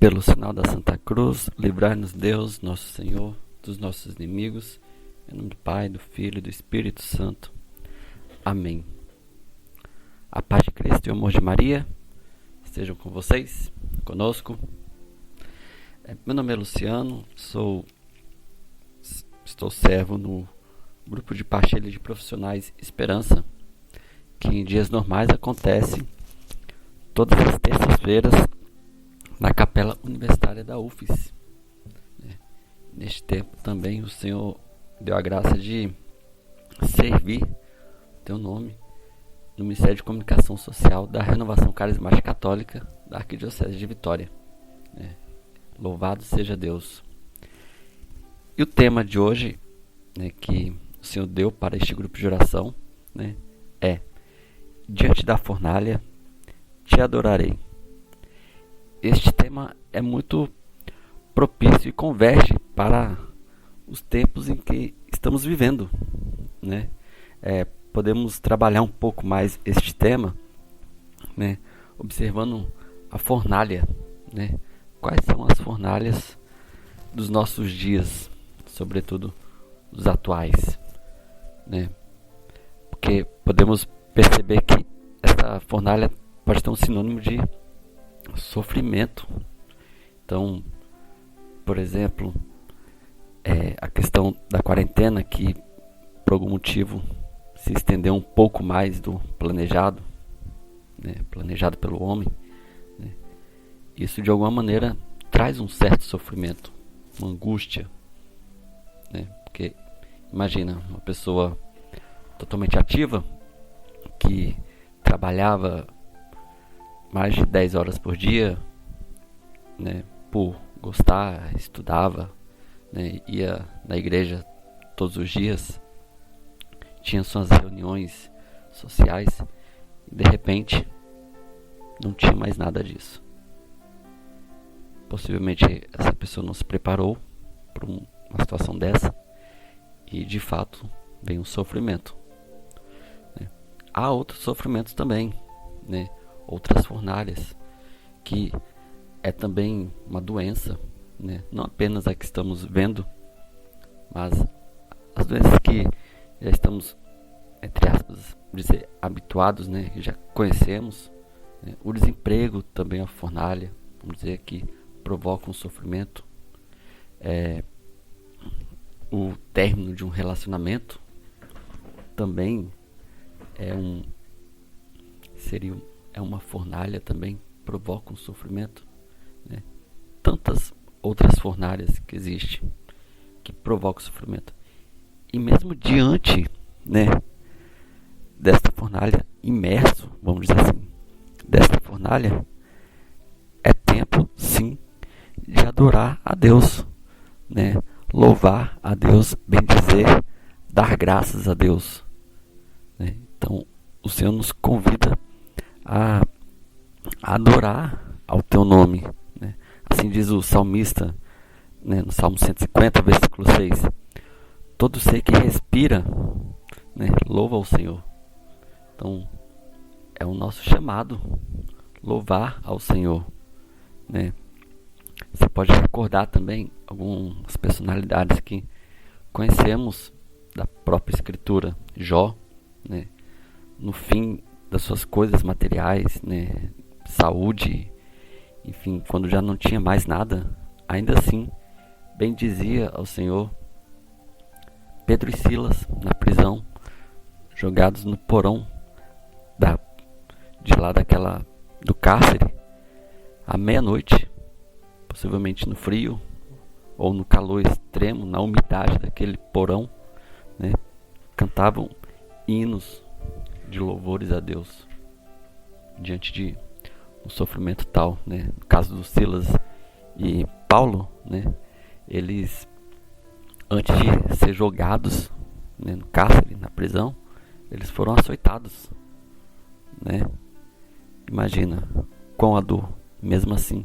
Pelo sinal da Santa Cruz, livrai-nos Deus, nosso Senhor, dos nossos inimigos, em nome do Pai, do Filho e do Espírito Santo. Amém. A paz de Cristo e o amor de Maria estejam com vocês, conosco. Meu nome é Luciano, estou servo no grupo de partilha de profissionais Esperança, que em dias normais acontece todas as terças-feiras na Capela Universitária da UFES. Neste tempo também o Senhor deu a graça de servir o teu nome no Ministério de Comunicação Social da Renovação Carismática Católica da Arquidiocese de Vitória. Louvado seja Deus. E o tema de hoje, que o Senhor deu para este grupo de oração, é: diante da fornalha te adorarei. Este tema é muito propício e converge para os tempos em que estamos vivendo, podemos trabalhar um pouco mais este tema, observando a fornalha, Quais são as fornalhas dos nossos dias, sobretudo os atuais, Porque podemos perceber que essa fornalha pode ter um sinônimo de sofrimento. Então, por exemplo, a questão da quarentena, que por algum motivo se estendeu um pouco mais do planejado, planejado pelo homem, isso de alguma maneira traz um certo sofrimento, uma angústia, porque imagina uma pessoa totalmente ativa que trabalhava mais de 10 horas por dia, por gostar, estudava, ia na igreja todos os dias, tinha suas reuniões sociais e de repente não tinha mais nada disso. Possivelmente essa pessoa não se preparou para uma situação dessa e de fato vem um sofrimento. Há outros sofrimentos também, outras fornalhas, que é também uma doença, não apenas a que estamos vendo, mas as doenças que já estamos, entre aspas, dizer, habituados, que já conhecemos. O desemprego também é uma fornalha, vamos dizer, que provoca um sofrimento. O término de um relacionamento também é uma fornalha, também provoca um sofrimento. Tantas outras fornalhas que existem que provocam sofrimento. E mesmo diante, desta fornalha, imerso, vamos dizer assim, desta fornalha, é tempo, sim, de adorar a Deus, louvar a Deus, bendizer, dar graças a Deus. Então, o Senhor nos convida a adorar ao teu nome. Assim diz o salmista, no Salmo 150, versículo 6. Todo ser que respira, louva ao Senhor. Então, é o nosso chamado, louvar ao Senhor. Você pode recordar também algumas personalidades que conhecemos da própria Escritura. Jó, no fim das suas coisas materiais, saúde, enfim, quando já não tinha mais nada, ainda assim bendizia ao Senhor. Pedro e Silas na prisão, jogados no porão do cárcere, à meia-noite, possivelmente no frio ou no calor extremo, na umidade daquele porão, cantavam hinos de louvores a Deus diante de um sofrimento tal. No caso dos Silas e Paulo, eles, antes de ser jogados no cárcere, na prisão, eles foram açoitados. Imagina quão a dor. Mesmo assim,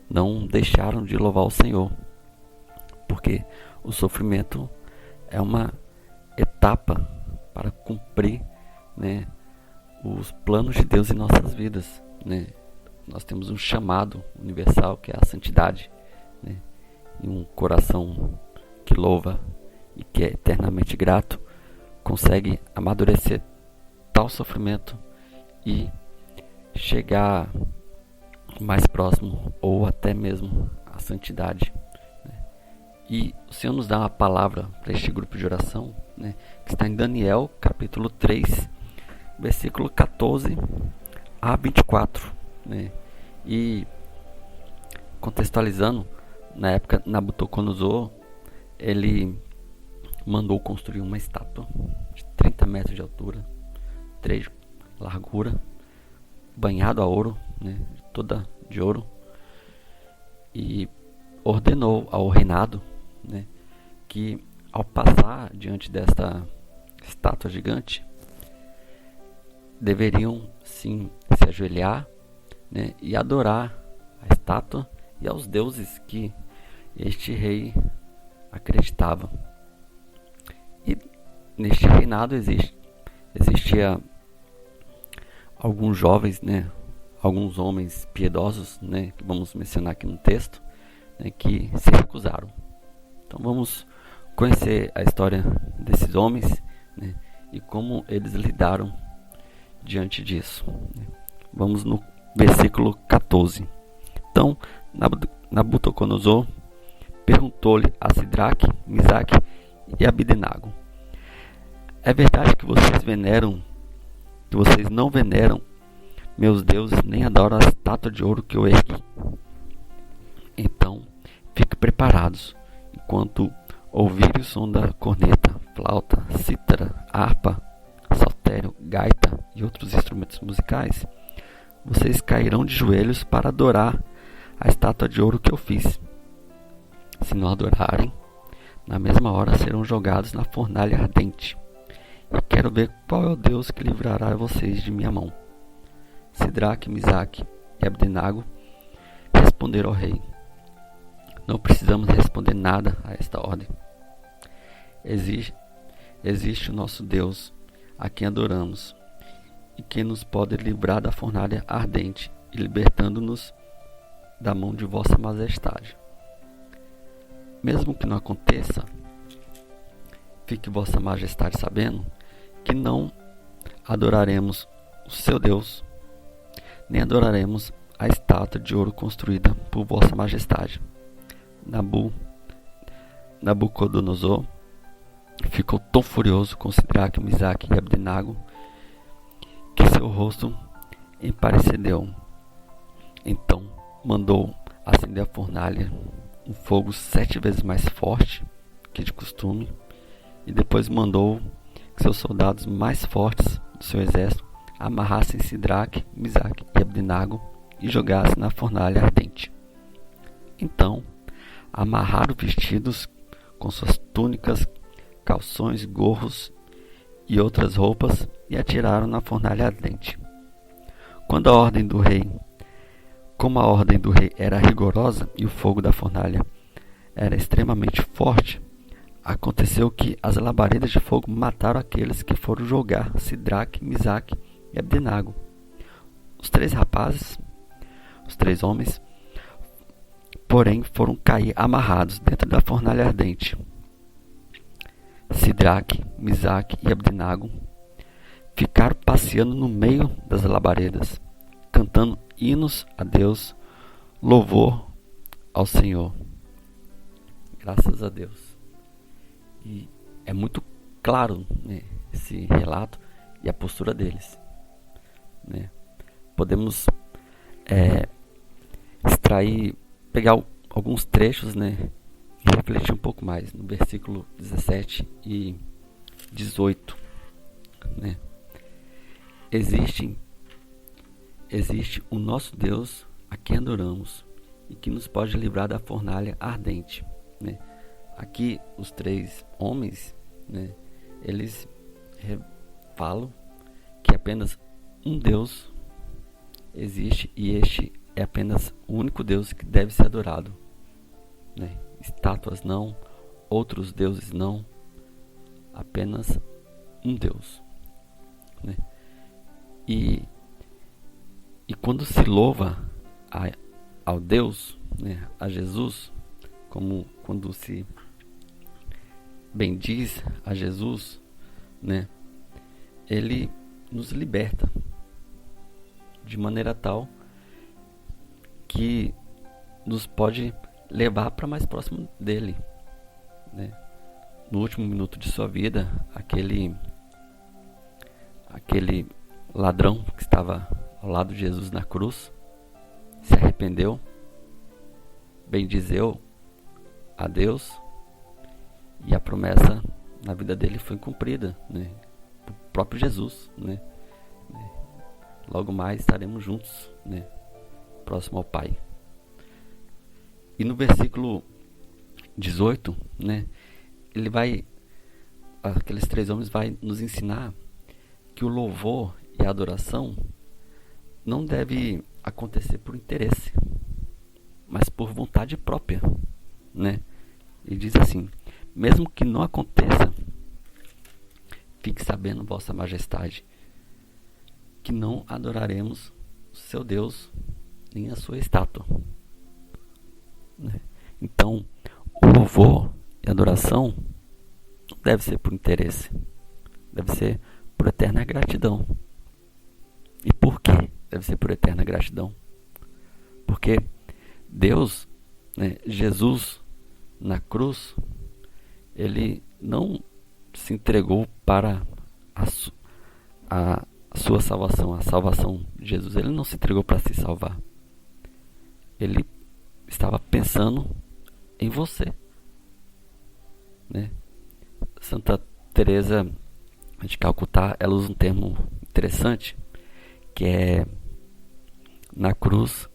não deixaram de louvar o Senhor, porque o sofrimento é uma etapa para cumprir, os planos de Deus em nossas vidas, nós temos um chamado universal que é a santidade, né? E um coração que louva e que é eternamente grato consegue amadurecer tal sofrimento e chegar mais próximo ou até mesmo à santidade, né? E o Senhor nos dá uma palavra para este grupo de oração, né, que está em Daniel capítulo 3, versículo 14 a 24, né? E contextualizando, na época Nabucodonosor, ele mandou construir uma estátua de 30 metros de altura, 3 de largura, banhado a ouro, né, toda de ouro, e ordenou ao reinado, né, que ao passar diante desta estátua gigante, deveriam sim se ajoelhar, né, e adorar a estátua e aos deuses que este rei acreditava. E neste reinado existia alguns jovens, né, alguns homens piedosos, né, que vamos mencionar aqui no texto, né, que se recusaram. Então vamos conhecer a história desses homens, né, e como eles lidaram diante disso, né. Vamos no versículo 14. Então Nabucodonosor perguntou-lhe a Sidraque, Misaque e Abdenago: é verdade que vocês não veneram meus deuses, nem adoram a estátua de ouro que eu ergui? Então fiquem preparados, enquanto ouvirem o som da corneta, flauta, cítara, harpa, saltério, gaita e outros instrumentos musicais, vocês cairão de joelhos para adorar a estátua de ouro que eu fiz. Se não adorarem, na mesma hora serão jogados na fornalha ardente. E quero ver qual é o Deus que livrará vocês de minha mão. Sidraque, Misaque e Abdenago responderam ao rei: não precisamos responder nada a esta ordem. Existe o nosso Deus, a quem adoramos, e que nos pode livrar da fornalha ardente e libertando-nos da mão de vossa majestade. Mesmo que não aconteça, fique vossa majestade sabendo que não adoraremos o seu Deus, nem adoraremos a estátua de ouro construída por vossa majestade. Nabucodonosor ficou tão furioso com Sidraque, Misaque e Abdenago que seu rosto emparecedeu. Então mandou acender a fornalha, um fogo 7 vezes mais forte que de costume, e depois mandou que seus soldados mais fortes do seu exército amarrassem Sidraque, Misaque e Abdenago e jogassem na fornalha ardente. Então amarraram vestidos com suas túnicas, calções, gorros e outras roupas e atiraram na fornalha ardente. Como a ordem do rei era rigorosa e o fogo da fornalha era extremamente forte, aconteceu que as labaredas de fogo mataram aqueles que foram jogar Sidraque, Misaque e Abdenago. Os 3 homens, porém, foram cair amarrados dentro da fornalha ardente. Sidraque, Misaque e Abdenago ficaram passeando no meio das labaredas, cantando hinos a Deus, louvor ao Senhor. Graças a Deus. E é muito claro, né, esse relato e a postura deles, né? Podemos pegar alguns trechos, né, e refletir um pouco mais no versículo 17 e 18, né? Existe o nosso Deus a quem adoramos e que nos pode livrar da fornalha ardente, né? Aqui os 3 homens, né, eles falam que apenas um Deus existe e este é apenas o único Deus que deve ser adorado, né? Estátuas não, outros deuses não, apenas um Deus, né? E quando se louva ao Deus, né, a Jesus, como quando se bendiz a Jesus, né, ele nos liberta de maneira tal que nos pode levar para mais próximo dele, né? No último minuto de sua vida, aquele ladrão que estava ao lado de Jesus na cruz se arrependeu, bendizeu a Deus, e a promessa na vida dele foi cumprida, né? O próprio Jesus, né? Logo mais estaremos juntos, né? Próximo ao Pai. E no versículo 18, né? Aqueles 3 homens vai nos ensinar que o louvor e a adoração não deve acontecer por interesse, mas por vontade própria, né? Ele diz assim: mesmo que não aconteça, fique sabendo, vossa majestade, que não adoraremos o seu Deus nem a sua estátua, né? Então, o louvor e a adoração não deve ser por interesse, deve ser por eterna gratidão. E por que deve ser por eterna gratidão? Porque Deus, né, Jesus na cruz, ele não se entregou para a sua salvação, a salvação de Jesus. Ele não se entregou para se salvar. Ele estava pensando em você, né? Santa Teresa de Calcutá, ela usa um termo interessante, que é: na cruz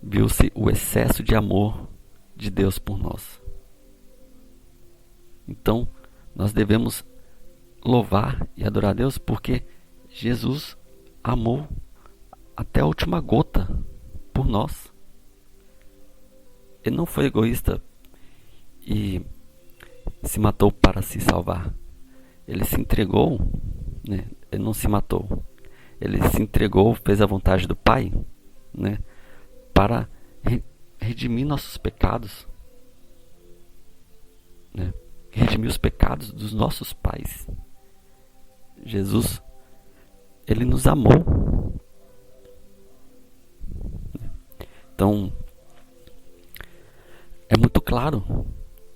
viu-se o excesso de amor de Deus por nós. Então, nós devemos louvar e adorar a Deus porque Jesus amou até a última gota por nós. Ele não foi egoísta e se matou para se salvar. Ele se entregou, né? Ele não se matou. Ele se entregou, fez a vontade do Pai, né? Para redimir nossos pecados, né? Redimir os pecados dos nossos pais. Jesus, ele nos amou. Então, é muito claro,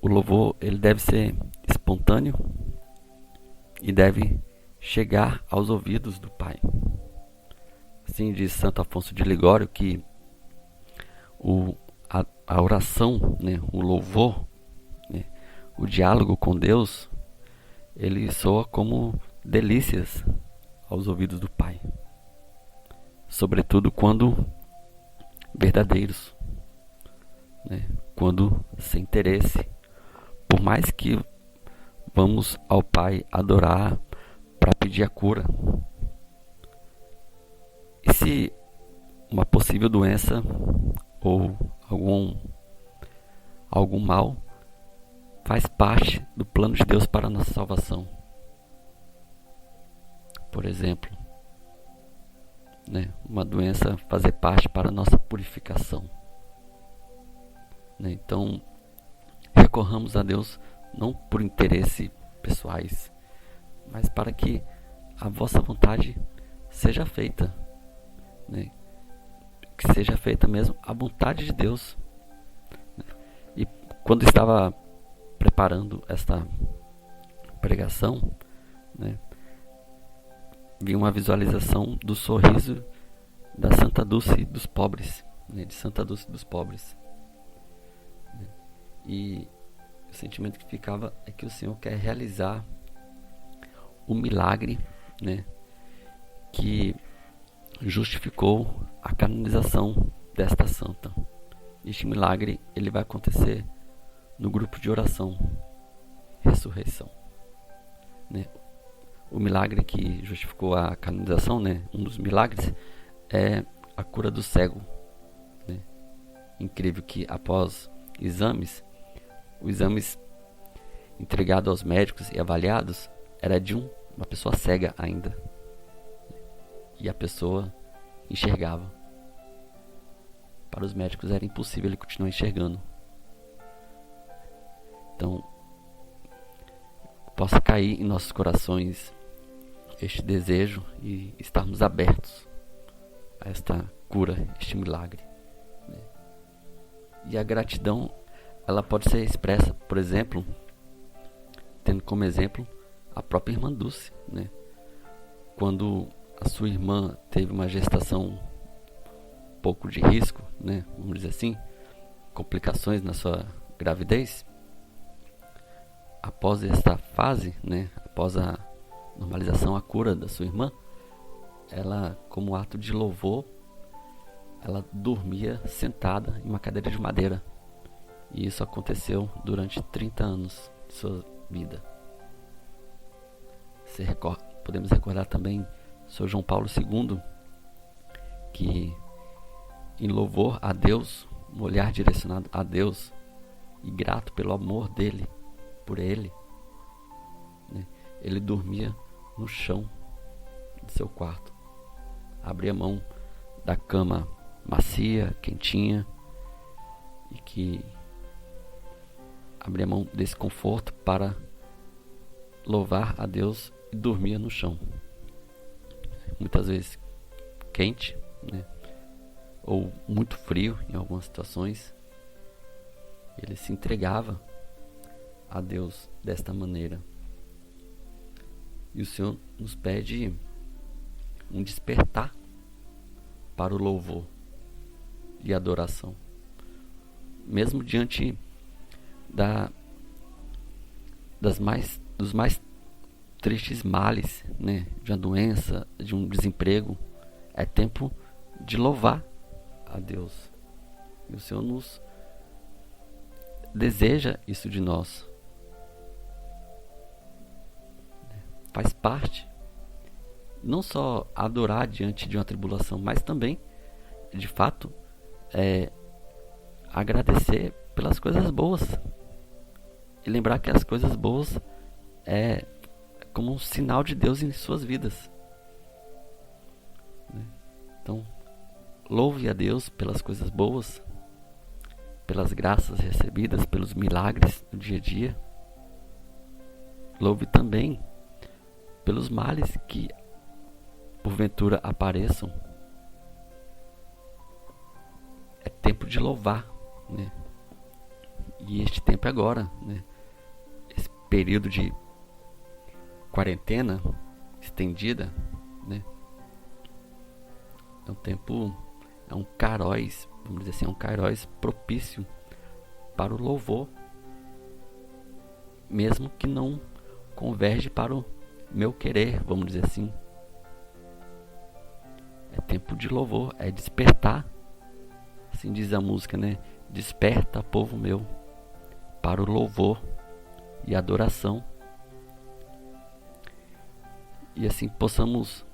o louvor ele deve ser espontâneo e deve chegar aos ouvidos do Pai. Assim diz Santo Afonso de Ligório que a oração, né, o louvor, né, o diálogo com Deus, ele soa como delícias aos ouvidos do Pai. Sobretudo quando verdadeiros, né, quando sem interesse. Por mais que vamos ao Pai adorar para pedir a cura. E se uma possível doença ou algum mal faz parte do plano de Deus para a nossa salvação? Por exemplo, né, uma doença fazer parte para a nossa purificação, né? Então, recorramos a Deus não por interesse pessoais, mas para que a vossa vontade seja feita, né? Que seja feita mesmo a vontade de Deus, né? E quando estava preparando esta pregação, né, vi uma visualização do sorriso da Santa Dulce dos pobres, né, de Santa Dulce dos pobres, né? E o sentimento que ficava é que o Senhor quer realizar o milagre, né, que justificou a canonização desta santa. Este milagre ele vai acontecer no grupo de oração Ressurreição, né? O milagre que justificou a canonização, né, um dos milagres é a cura do cego, né? Incrível que após exames, os exames entregados aos médicos e avaliados era de uma pessoa cega ainda, e a pessoa enxergava. Para os médicos era impossível ele continuar enxergando. Então, possa cair em nossos corações este desejo e estarmos abertos a esta cura, este milagre. E a gratidão, ela pode ser expressa, por exemplo, tendo como exemplo a própria irmã Dulce, né? Quando a sua irmã teve uma gestação um pouco de risco, né? Vamos dizer assim, complicações na sua gravidez, após esta fase, né? Após a normalização, a cura da sua irmã, ela, como ato de louvor, ela dormia sentada em uma cadeira de madeira. E isso aconteceu durante 30 anos de sua vida. Podemos recordar também São João Paulo II, que em louvor a Deus, um olhar direcionado a Deus e grato pelo amor dele, por ele, né, ele dormia no chão de seu quarto. Abria mão da cama macia, quentinha, e que abria mão desse conforto para louvar a Deus e dormia no chão. Muitas vezes quente, né? Ou muito frio em algumas situações. Ele se entregava a Deus desta maneira. E o Senhor nos pede um despertar para o louvor e adoração. Mesmo diante dos mais tristes males, né? De uma doença, de um desemprego, é tempo de louvar a Deus. E o Senhor nos deseja isso de nós. Faz parte não só adorar diante de uma tribulação, mas também, de fato, agradecer pelas coisas boas. E lembrar que as coisas boas é como um sinal de Deus em suas vidas. Então, louve a Deus pelas coisas boas, pelas graças recebidas, pelos milagres do dia a dia. Louve também pelos males que porventura apareçam. É tempo de louvar, né? E este tempo é agora, né? Esse período de quarentena estendida, né? É um tempo, é um kairos, vamos dizer assim, é um kairos propício para o louvor, mesmo que não converge para o meu querer, vamos dizer assim. É tempo de louvor, é despertar, assim diz a música, né? Desperta, povo meu, para o louvor e adoração. E assim possamos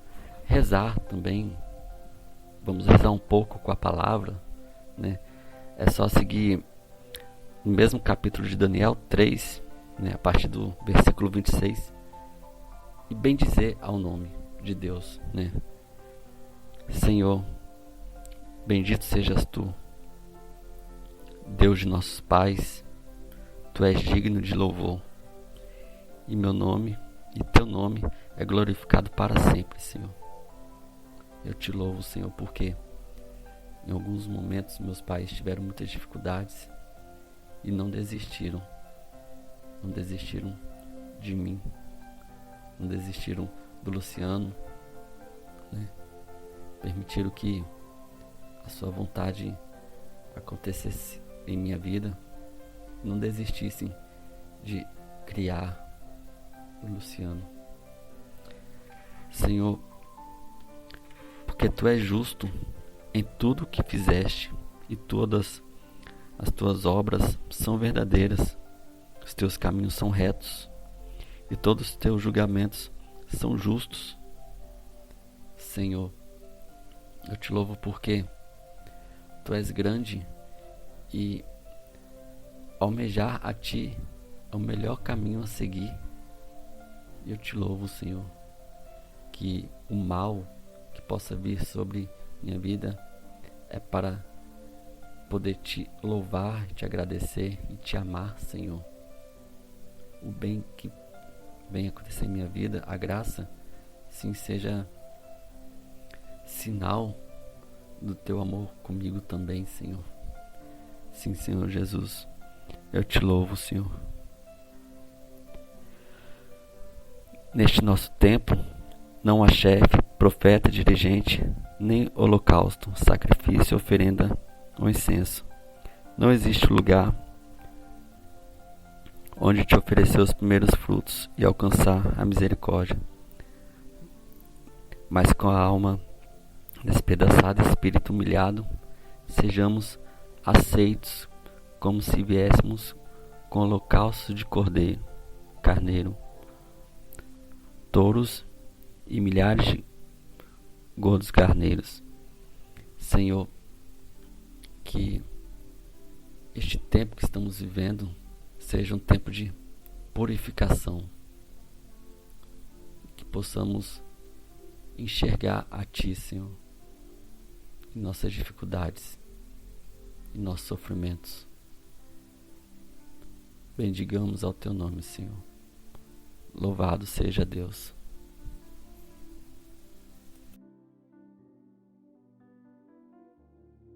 rezar também. Vamos rezar um pouco com a palavra, né? É só seguir no mesmo capítulo de Daniel 3, né? A partir do versículo 26, e bendizer ao nome de Deus, né? Senhor, bendito sejas tu, Deus de nossos pais. Tu és digno de louvor, e meu nome e teu nome é glorificado para sempre, Senhor. Eu te louvo, Senhor, porque em alguns momentos meus pais tiveram muitas dificuldades e não desistiram de mim, não desistiram do Luciano, né? Permitiram que a sua vontade acontecesse em minha vida, não desistissem de criar o Luciano. Senhor, porque tu és justo em tudo o que fizeste, e todas as tuas obras são verdadeiras, os teus caminhos são retos, e todos os teus julgamentos são justos. Senhor, eu te louvo porque tu és grande, e almejar a ti é o melhor caminho a seguir. Eu te louvo, Senhor, que o mal que possa vir sobre minha vida é para poder te louvar, te agradecer e te amar, Senhor. O bem que vem acontecer em minha vida, a graça, sim, seja sinal do teu amor comigo também, Senhor. Sim, Senhor Jesus, eu te louvo, Senhor. Neste nosso tempo, não há chefe, profeta, dirigente, nem holocausto, sacrifício, oferenda ou incenso. Não existe lugar onde te oferecer os primeiros frutos e alcançar a misericórdia. Mas com a alma despedaçada, espírito humilhado, sejamos aceitos como se viéssemos com holocausto de carneiro, touros e milhares de gordos carneiros. Senhor, que este tempo que estamos vivendo seja um tempo de purificação, que possamos enxergar a Ti, Senhor, em nossas dificuldades, em nossos sofrimentos. Bendigamos ao Teu nome, Senhor. Louvado seja Deus.